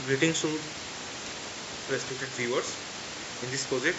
Greetings to respected viewers. In this project,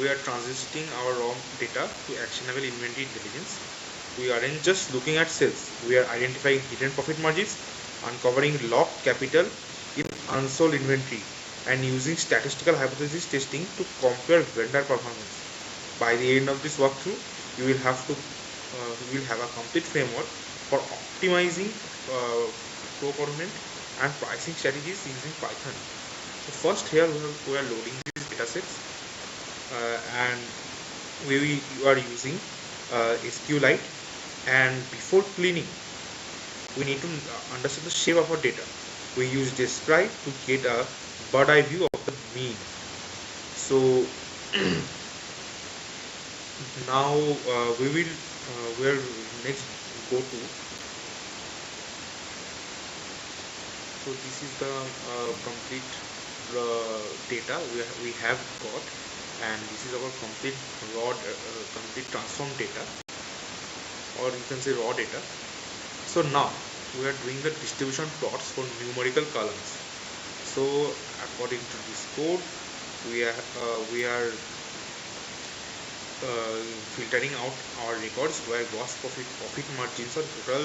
we are transitioning our raw data to actionable inventory intelligence. We aren't just looking at sales, we are identifying hidden profit margins, uncovering locked capital in unsold inventory, and using statistical hypothesis testing to compare vendor performance. By the end of this walkthrough, you will have a complete framework for optimizing procurement and pricing strategies using Python. So first here we are loading these datasets and we are using SQLite, and before cleaning we need to understand the shape of our data. We use describe to get a bird eye view of the mean. So now we'll next go to, so this is the complete data we have got, and this is our complete complete transform data, or you can say raw data. So now we are doing the distribution plots for numerical columns. So according to this code, we are filtering out our records where gross profit margins or total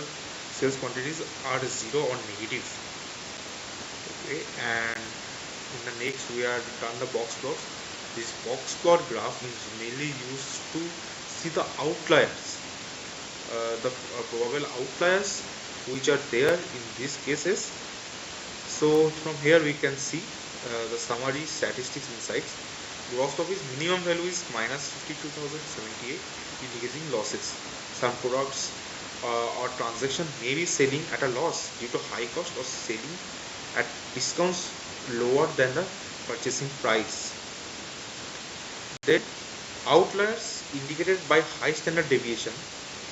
sales quantities are 0 or negative. Okay, and in the next we are done the box plots. This box plot graph is mainly used to see the outliers, the probable outliers which are there in these cases. So from here we can see the summary statistics insights. Gross profit minimum value is minus 52,078, indicating losses. Some products or transaction may be selling at a loss due to high cost or selling at discounts lower than the purchasing price. Then outliers indicated by high standard deviation,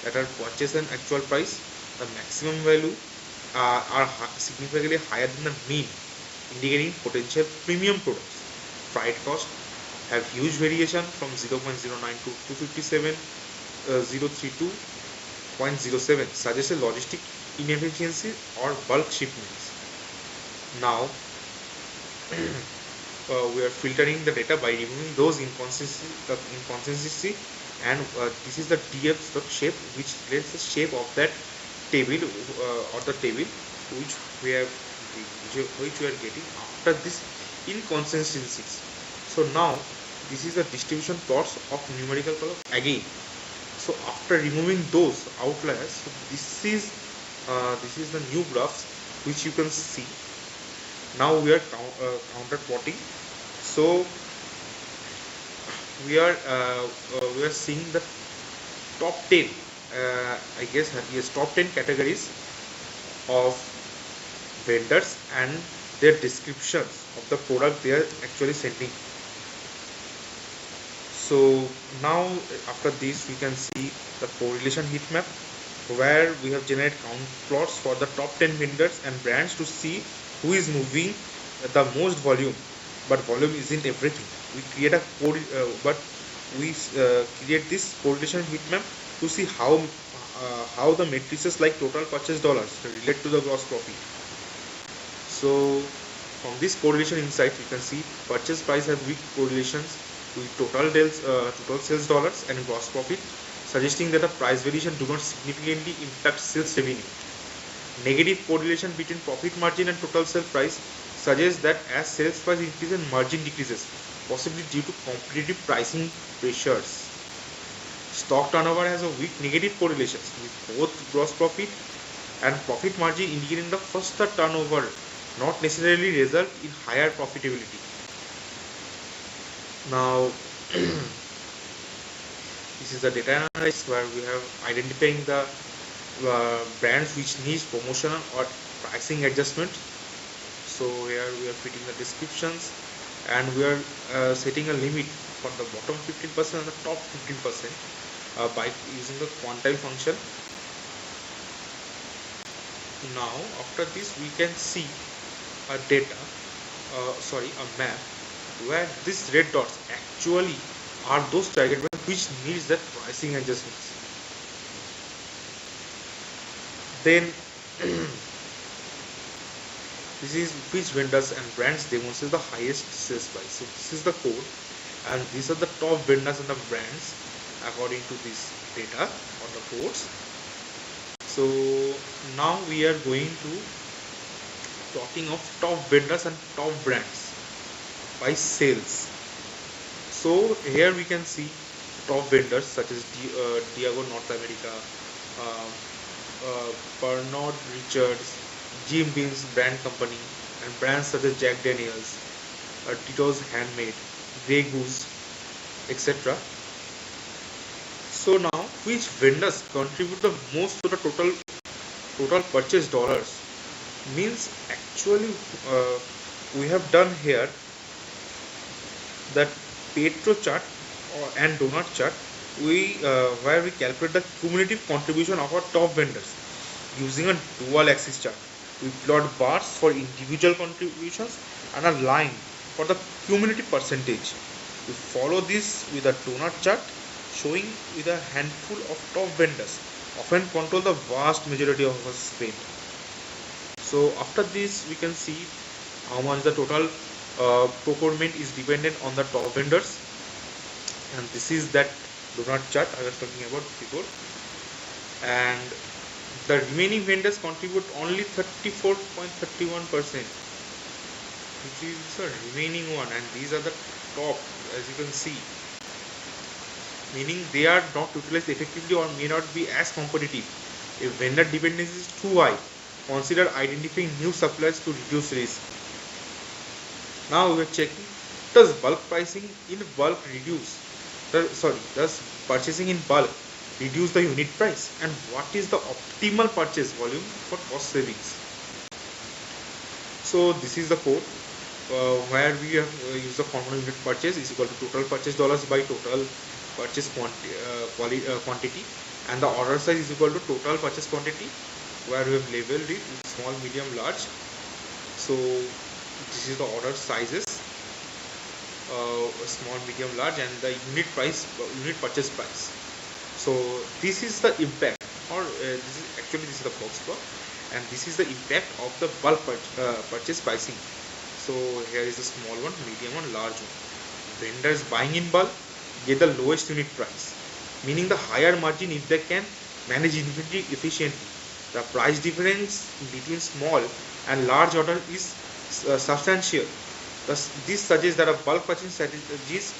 that are purchase and actual price. The maximum value are significantly higher than the mean, indicating potential premium products. Freight cost have huge variation from 0.09 to 257,032.07, suggests a logistic inefficiency or bulk shipments. Now we are filtering the data by removing those inconsistency, and this is the df shape, which relates the shape of that table or the table which we are getting after this inconsistencies. So now this is the distribution plots of numerical column again. So after removing those outliers, so this is the new graphs which you can see. Now we are counter plotting. So we are seeing the top 10 I guess yes, top 10 categories of vendors and their descriptions of the product they are actually sending. So now after this we can see the correlation heat map, where we have generated count plots for the top 10 vendors and brands to see who is moving the most volume. But volume isn't everything. We create a create this correlation heat map to see how the matrices like total purchase dollars relate to the gross profit. So from this correlation insight, we can see purchase price has weak correlations with total sales dollars and gross profit, suggesting that the price variation do not significantly impact sales revenue. Negative correlation between profit margin and total sale price suggests that as sales price increases, margin decreases, possibly due to competitive pricing pressures. Stock turnover has a weak negative correlation with both gross profit and profit margin, indicating the faster turnover not necessarily result in higher profitability. Now this is the data analysis, where we have identifying the brands which needs promotional or pricing adjustment. So here we are fitting the descriptions, and we are setting a limit for the bottom 15% and the top 15% by using the quantile function. Now after this we can see a map where these red dots actually are those target which needs that pricing adjustments. Then This is which vendors and brands demonstrate the highest sales price. So this is the code, and these are the top vendors and the brands according to this data on the codes. So now we are going to talking of top vendors and top brands by sales. So here we can see top vendors such as Diageo North America, uh, Pernod Richards, Jim Beam's brand company, and brands such as Jack Daniels, Tito's Handmade, Grey Goose, etc. So now, which vendors contribute the most to the total purchase dollars? Means actually, we have done here that Petro chart and donut chart. Where we calculate the cumulative contribution of our top vendors using a dual axis chart. We plot bars for individual contributions and a line for the cumulative percentage. We follow this with a donut chart showing with a handful of top vendors often control the vast majority of our spend. So after this we can see how much the total procurement is dependent on the top vendors, and this is that donut chart I was talking about before. And the remaining vendors contribute only 34.31%, which is the remaining one, and these are the top, as you can see, meaning they are not utilized effectively or may not be as competitive. If vendor dependency is too high, consider identifying new suppliers to reduce risk. Now we are checking, does bulk pricing in bulk reduce does purchasing in bulk reduce the unit price, and what is the optimal purchase volume for cost savings? So this is the code where we have used the formula unit purchase is equal to total purchase dollars by total purchase quantity, and the order size is equal to total purchase quantity, where we have labeled it with small, medium, large. So this is the order sizes, small, medium, large, and the unit purchase price. So this is the impact, or this is the box plot, and this is the impact of the bulk purchase pricing. So here is the small one, medium one, large one. Vendors buying in bulk get the lowest unit price, meaning the higher margin if they can manage inventory efficiently. The price difference between small and large order is substantial. Thus, this suggests that a bulk purchasing strategy is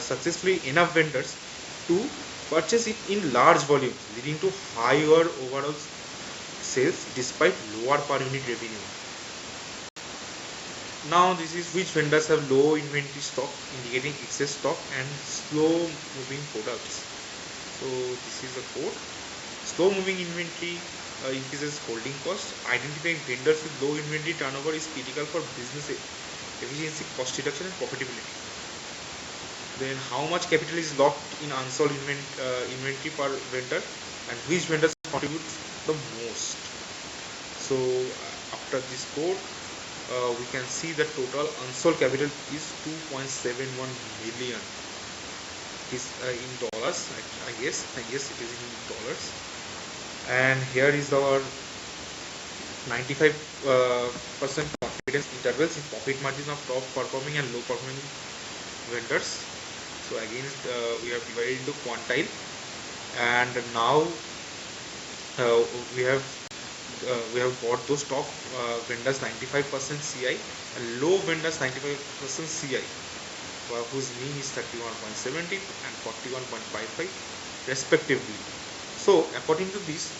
successfully enough vendors to purchase it in large volumes, leading to higher overall sales despite lower per unit revenue. Now this is which vendors have low inventory stock, indicating excess stock and slow moving products. So this is the code. Slow moving inventory increases holding cost. Identifying vendors with low inventory turnover is critical for business efficiency, cost reduction, and profitability. Then how much capital is locked in unsold inventory per vendor, and which vendors contribute the most? So after this code, we can see the total unsold capital is 2.71 million. It is in dollars, I guess it is in dollars. And here is our 95% confidence intervals in profit margins of top performing and low performing vendors. So again, we have divided into quantile, and now we have got those top vendors 95% CI and low vendors 95% CI, whose mean is 31.70 and 41.55 respectively. So according to this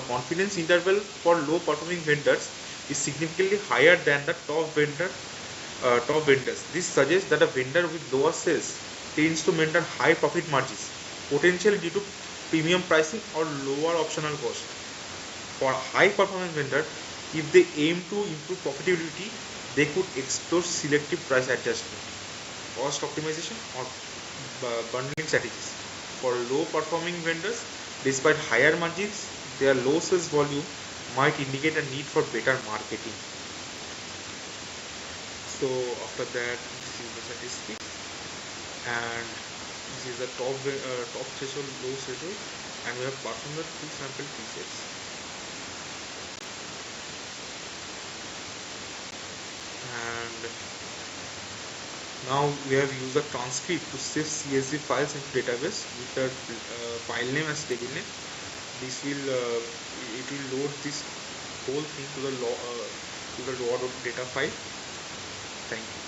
confidence interval for low performing vendors is significantly higher than the top vendors. This suggests that a vendor with lower sales tends to maintain high profit margins, potentially due to premium pricing or lower optional cost. For high performing vendor, if they aim to improve profitability, they could explore selective price adjustment, cost optimization, or bundling strategies. For low performing vendors, despite higher margins, their low sales volume might indicate a need for better marketing. So after that, this is the statistics, and this is the top threshold, low threshold, and we have performed the two sample presets. And now we have used the transcript to save CSV files into database with the file name as table name. This will it will load this whole thing to the raw data file. Thank you.